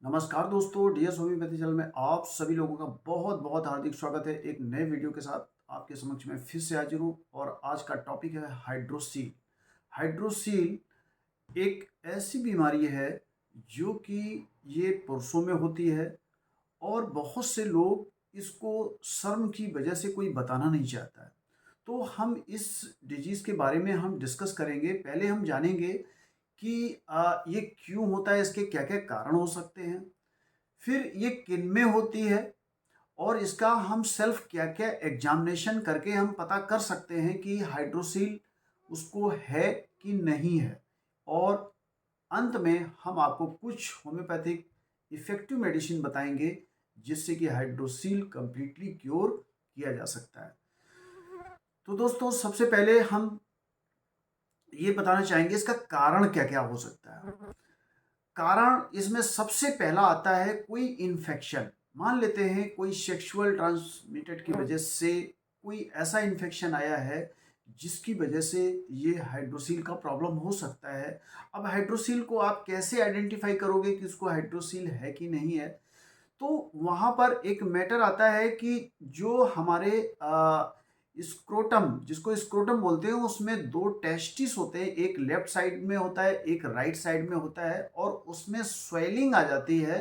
नमस्कार दोस्तों, DS homeopathy channel में आप सभी लोगों का बहुत बहुत हार्दिक स्वागत है। एक नए वीडियो के साथ आपके समक्ष में फिर से हाजिर हूँ और आज का टॉपिक है हाइड्रोसील। हाइड्रोसील एक ऐसी बीमारी है जो कि ये पुरुषों में होती है और बहुत से लोग इसको शर्म की वजह से कोई बताना नहीं चाहता है। तो हम इस डिजीज़ के बारे में हम डिस्कस करेंगे। पहले हम जानेंगे कि ये क्यों होता है, इसके क्या-क्या कारण हो सकते हैं। फिर ये किनमें होती है और इसका हम सेल्फ क्या-क्या एग्जामिनेशन करके हम पता कर सकते हैं कि हाइड्रोसील उसको है कि नहीं है। और अंत में हम आपको कुछ होम्योपैथिक इफ़ेक्टिव मेडिसिन बताएँगे जिससे कि हाइड्रोसील कंप्लीटली क्योर किया जा सकता है। तो दोस्तों सबसे पहले हम ये बताना चाहेंगे इसका कारण क्या-क्या हो सकता है। कारण इसमें सबसे पहला आता है कोई इन्फेक्शन। मान लेते हैं कोई सेक्सुअल ट्रांसमिटेड की वजह से कोई ऐसा इन्फेक्शन आया है जिसकी वजह से ये हाइड्रोसील का प्रॉब्लम हो सकता है। अब हाइड्रोसील को आप कैसे आइडेंटिफाई करोगे कि उसको हाइड्रोसील है कि नहीं है? तो वहाँ पर एक मैटर आता है कि जो हमारे स्क्रोटम जिसको स्क्रोटम बोलते हैं उसमें 2 टेस्टिस होते हैं, एक लेफ्ट साइड में होता है, एक राइट साइड में होता है और उसमें स्वेलिंग आ जाती है।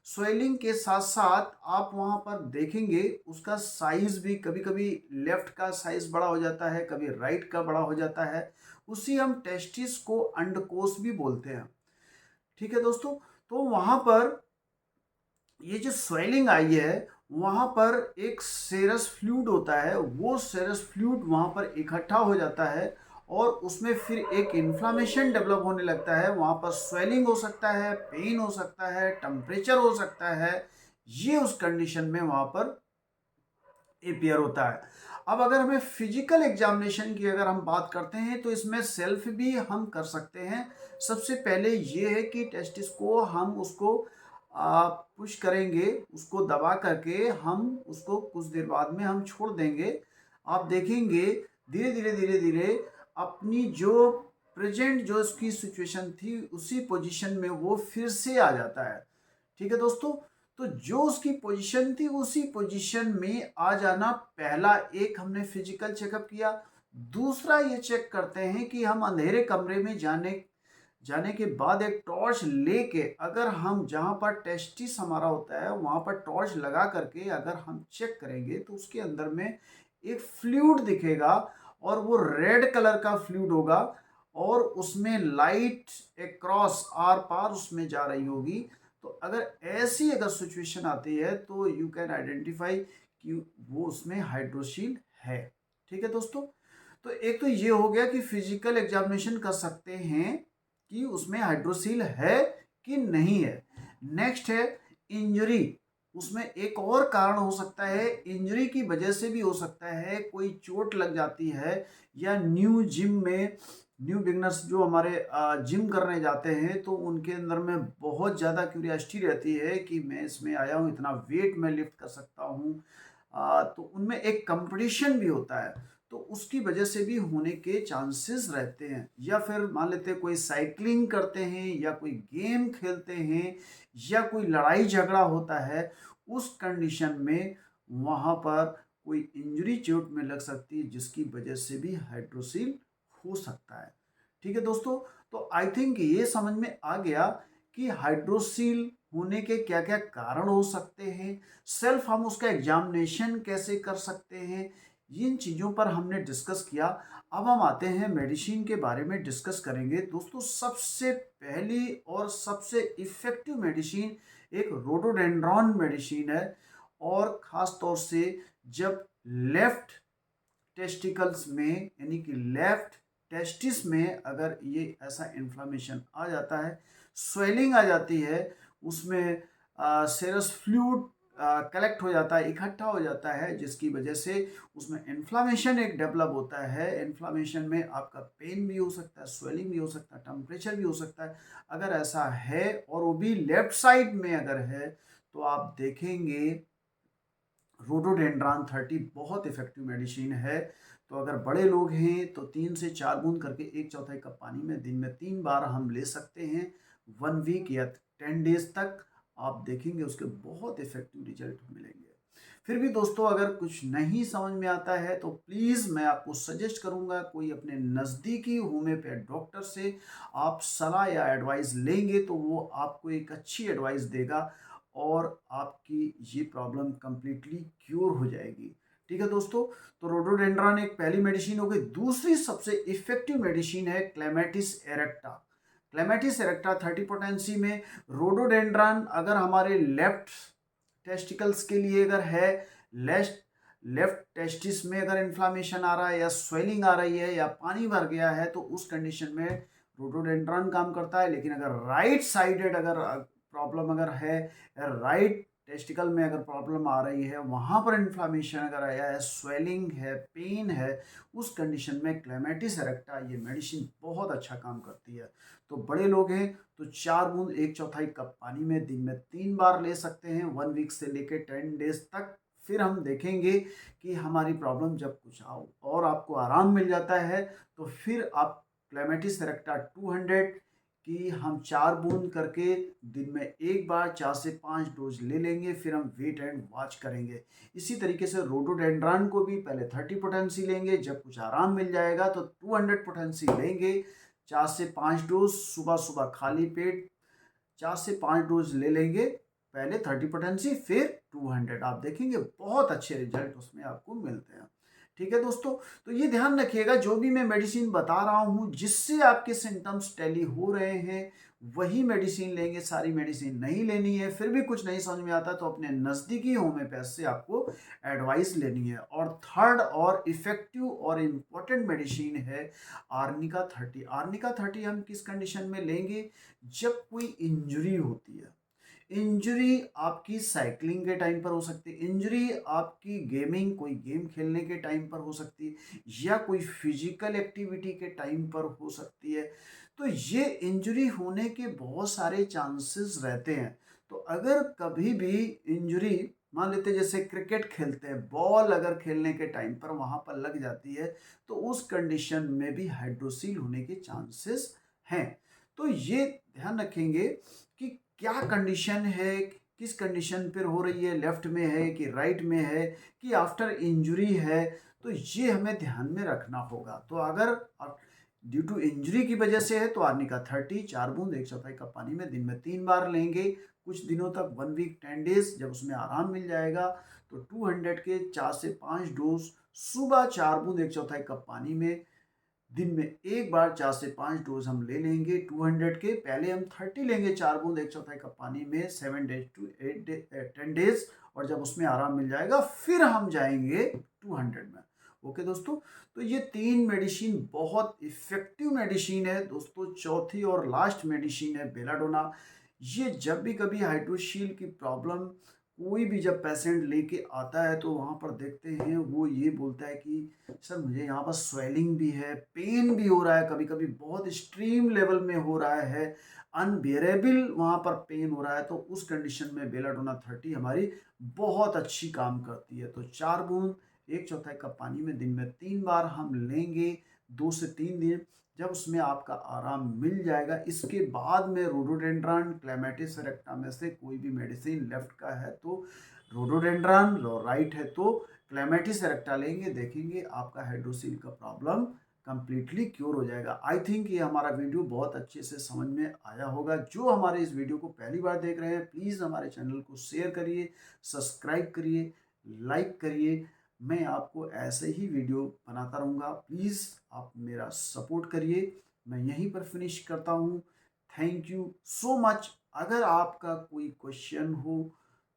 स्वेलिंग के साथ-साथ आप वहाँ पर देखेंगे उसका साइज़ भी कभी-कभी लेफ्ट का साइज़ बड़ा हो जाता है, कभी राइट का बड़ा हो जाता है। उसी हम टेस्टिस को अंडकोश भी बोलते हैं। ठीक है दोस्तों? तो वहाँ पर ये जो स्वेलिंग आई है, वहाँ पर एक सेरस फ्लूइड होता है, वो सेरस फ्लूइड वहाँ पर इकट्ठा हो जाता है और उसमें फिर एक इन्फ्लेमेशन डेवलप होने लगता है। वहाँ पर स्वेलिंग हो सकता है, पेन हो सकता है, टेम्परेचर हो सकता है। ये उस कंडीशन में वहाँ पर अपीयर होता है। अब अगर हमें फिजिकल एग्जामिनेशन की अगर हम बात करते हैं तो इसमें सेल्फ भी हम कर सकते हैं। सबसे पहले ये है कि टेस्टिस को हम उसको पुश करेंगे, उसको दबा करके हम उसको कुछ देर बाद में हम छोड़ देंगे। आप देखेंगे धीरे-धीरे, धीरे-धीरे अपनी जो प्रेज़ेंट जो उसकी सिचुएशन थी उसी पोज़ीशन में वो फिर से आ जाता है। ठीक है दोस्तों? तो जो उसकी पोजीशन थी उसी पोजीशन में आ जाना, पहला एक हमने फिजिकल चेकअप किया। दूसरा ये चेक करते हैं कि हम अंधेरे कमरे में जाने जाने के बाद एक टॉर्च लेके अगर हम जहाँ पर टेस्टिस हमारा होता है वहाँ पर टॉर्च लगा करके अगर हम चेक करेंगे तो उसके अंदर में एक फ्लूइड दिखेगा और वो रेड कलर का फ्लूइड होगा और उसमें लाइट अक्रॉस आर पार उसमें जा रही होगी। तो अगर ऐसी अगर सिचुएशन आती है तो यू कैन आइडेंटिफाई कि वो उसमें हाइड्रोसील है। ठीक है दोस्तों? तो एक तो ये हो गया कि फिजिकल एग्जामिनेशन कर सकते हैं कि उसमें हाइड्रोसील है कि नहीं है। नेक्स्ट है इंजरी। उसमें एक और कारण हो सकता है, इंजरी की वजह से भी हो सकता है, कोई चोट लग जाती है या न्यू जिम में न्यू बिगनर्स जो हमारे जिम करने जाते हैं तो उनके अंदर में बहुत ज़्यादा क्यूरियोसिटी रहती है कि मैं इसमें आया हूँ, इतना वेट मैं लिफ्ट कर सकता हूँ। तो उनमें एक कंपटीशन भी होता है, तो उसकी वजह से भी होने के चांसेस रहते हैं। या फिर मान लेते हैं कोई साइक्लिंग करते हैं या कोई गेम खेलते हैं या कोई लड़ाई झगड़ा होता है, उस कंडीशन में वहाँ पर कोई इंजरी चोट में लग सकती है जिसकी वजह से भी हाइड्रोसील हो सकता है। ठीक है दोस्तों? तो आई थिंक ये समझ में आ गया कि हाइड्रोसील होने के क्या-क्या कारण हो सकते हैं, सेल्फ हम उसका एग्जामिनेशन कैसे कर सकते हैं, इन चीज़ों पर हमने डिस्कस किया। अब हम आते हैं मेडिसिन के बारे में डिस्कस करेंगे। दोस्तों सबसे पहली और सबसे इफ़ेक्टिव मेडिसिन एक रोडोडेंड्रॉन मेडिसिन है और ख़ास तौर से जब लेफ्ट टेस्टिकल्स में यानी कि लेफ्ट टेस्टिस में अगर ये ऐसा इन्फ्लेमेशन आ जाता है, स्वेलिंग आ जाती है, उसमें सेरस फ्लूइड कलेक्ट हो जाता है, इकट्ठा हो जाता है, जिसकी वजह से उसमें इन्फ्लेमेशन एक डेवलप होता है। इन्फ्लेमेशन में आपका पेन भी हो सकता है, स्वेलिंग भी हो सकता है, टेम्परेचर भी हो सकता है। अगर ऐसा है और वो भी लेफ्ट साइड में अगर है, तो आप देखेंगे रोडोडेंड्रॉन 30 बहुत इफ़ेक्टिव मेडिसिन है। तो अगर बड़े लोग हैं तो 3 से 4 बूँद करके 1/4 कप पानी में दिन में 3 बार हम ले सकते हैं, 1 वीक या 10 डेज़ तक। आप देखेंगे उसके बहुत इफ़ेक्टिव रिजल्ट मिलेंगे। फिर भी दोस्तों अगर कुछ नहीं समझ में आता है तो प्लीज़ मैं आपको सजेस्ट करूंगा कोई अपने नज़दीकी होम्योपैथ डॉक्टर से आप सलाह या एडवाइस लेंगे तो वो आपको एक अच्छी एडवाइस देगा और आपकी ये प्रॉब्लम कंप्लीटली क्योर हो जाएगी। ठीक है दोस्तों, तो रोडोडेंड्रॉन एक पहली मेडिसिन हो गई। दूसरी सबसे इफेक्टिव मेडिसिन है क्लेमेटिस एरेक्टा। क्लेमेटिस एरेक्टा 30 पोटेंसी में रोडोडेंड्रॉन अगर हमारे लेफ्ट टेस्टिकल्स के लिए अगर है, लेफ्ट लेफ्ट टेस्टिस में अगर इन्फ्लामेशन आ रहा है या स्वेलिंग आ रही है या पानी भर गया है तो उस कंडीशन में रोडोडेंड्रॉन काम करता है। लेकिन अगर राइट साइडेड अगर प्रॉब्लम अगर है, राइट टेस्टिकल में अगर प्रॉब्लम आ रही है, वहाँ पर इन्फ्लामेशन अगर आया है, स्वेलिंग है, पेन है, उस कंडीशन में क्लेमेटिस एरेक्टा ये मेडिसिन बहुत अच्छा काम करती है। तो बड़े लोग हैं तो 4 बूंद 1/4 कप पानी में दिन में 3 बार ले सकते हैं 1 वीक से लेकर 10 डेज तक। फिर हम देखेंगे कि हमारी प्रॉब्लम जब कुछ और आपको आराम मिल जाता है तो फिर आप क्लेमेटिस एरेक्टा 200 कि हम 4 बूंद करके दिन में एक बार 4 से 5 डोज ले लेंगे। फिर हम वेट एंड वॉच करेंगे। इसी तरीके से रोडोडेंड्रॉन को भी पहले 30 पोटेंसी लेंगे, जब कुछ आराम मिल जाएगा तो 200 पोटेंसी लेंगे, 4 से 5 डोज सुबह सुबह खाली पेट 4 से 5 डोज ले लेंगे, पहले 30 पोटेंसी फिर 200। आप देखेंगे बहुत अच्छे रिजल्ट उसमें आपको मिलते हैं। ठीक है दोस्तों, तो ये ध्यान रखिएगा जो भी मैं मेडिसिन बता रहा हूँ जिससे आपके सिम्टम्स टैली हो रहे हैं वही मेडिसिन लेंगे, सारी मेडिसिन नहीं लेनी है। फिर भी कुछ नहीं समझ में आता तो अपने नज़दीकी होम्योपैथ से आपको एडवाइस लेनी है। और थर्ड और इफ़ेक्टिव और इम्पोर्टेंट मेडिसिन है आर्निका 30। आर्निका 30 हम किस कंडीशन में लेंगे, जब कोई इंजरी होती है। इंजरी आपकी साइकिलिंग के टाइम पर हो सकती है, इंजरी आपकी गेमिंग कोई गेम खेलने के टाइम पर हो सकती है, या कोई फिजिकल एक्टिविटी के टाइम पर हो सकती है। तो ये इंजरी होने के बहुत सारे चांसेस रहते हैं। तो अगर कभी भी इंजरी मान लेते हैं जैसे क्रिकेट खेलते हैं, बॉल अगर खेलने के टाइम पर वहाँ पर लग जाती है तो उस कंडीशन में भी हाइड्रोसील होने के चांसेस हैं। तो ये ध्यान रखेंगे कि क्या कंडीशन है, किस कंडीशन पर हो रही है, लेफ्ट में है कि राइट में है कि आफ्टर इंजरी है, तो ये हमें ध्यान में रखना होगा। तो अगर ड्यू टू इंजरी की वजह से है तो आर्निका 30 4 बूंद 1/4 कप पानी में दिन में 3 बार लेंगे कुछ दिनों तक 1 वीक 10 डेज। जब उसमें आराम मिल जाएगा तो 200 के 4 से 5 डोज सुबह 4 बूंद 1/4 कप पानी में दिन में एक बार 4 से 5 डोज हम ले लेंगे 200 के। पहले हम 30 लेंगे 4 बूंद 1/4 कप पानी में 7 डेज टू 10 डेज, और जब उसमें आराम मिल जाएगा फिर हम जाएंगे 200 में। ओके दोस्तों, तो ये 3 मेडिसिन बहुत इफ़ेक्टिव मेडिसिन है दोस्तों। चौथी और लास्ट मेडिसिन है बेलाडोना। ये जब भी कभी हाइड्रोसील की प्रॉब्लम कोई भी जब पेशेंट लेके आता है तो वहाँ पर देखते हैं वो ये बोलता है कि सर मुझे यहाँ पर स्वेलिंग भी है, पेन भी हो रहा है, कभी कभी बहुत एक्सट्रीम लेवल में हो रहा है, अनबियरेबल वहाँ पर पेन हो रहा है। तो उस कंडीशन में बेलाडोना 30 हमारी बहुत अच्छी काम करती है। तो 4 बूंद 1/4 कप पानी में दिन में 3 बार हम लेंगे 2 से 3 दिन, जब उसमें आपका आराम मिल जाएगा इसके बाद में रोडोडेंड्रॉन क्लेमेटिस एरेक्टा में से कोई भी मेडिसिन लेफ्ट का है तो रोडोडेंड्रॉन, राइट है तो क्लेमेटिस एरेक्टा लेंगे। देखेंगे आपका हाइड्रोसील का प्रॉब्लम कंप्लीटली क्योर हो जाएगा। आई थिंक ये हमारा वीडियो बहुत अच्छे से समझ में आया होगा। जो हमारे इस वीडियो को पहली बार देख रहे हैं प्लीज़ हमारे चैनल को शेयर करिए, सब्सक्राइब करिए, लाइक करिए। मैं आपको ऐसे ही वीडियो बनाता रहूँगा, प्लीज़ आप मेरा सपोर्ट करिए। मैं यहीं पर फिनिश करता हूँ। Thank you so much. अगर आपका कोई क्वेश्चन हो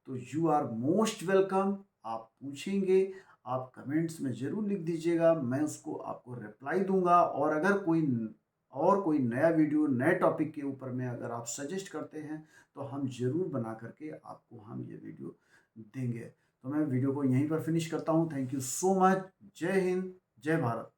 तो यू आर मोस्ट वेलकम, आप पूछेंगे, आप कमेंट्स में ज़रूर लिख दीजिएगा, मैं उसको आपको रिप्लाई दूंगा। और अगर कोई नया वीडियो नए टॉपिक के ऊपर में अगर आप सजेस्ट करते हैं तो हम ज़रूर बना करके आपको हम ये वीडियो देंगे। तो मैं वीडियो को यहीं पर फिनिश करता हूँ। Thank you so much. जय हिंद, जय भारत।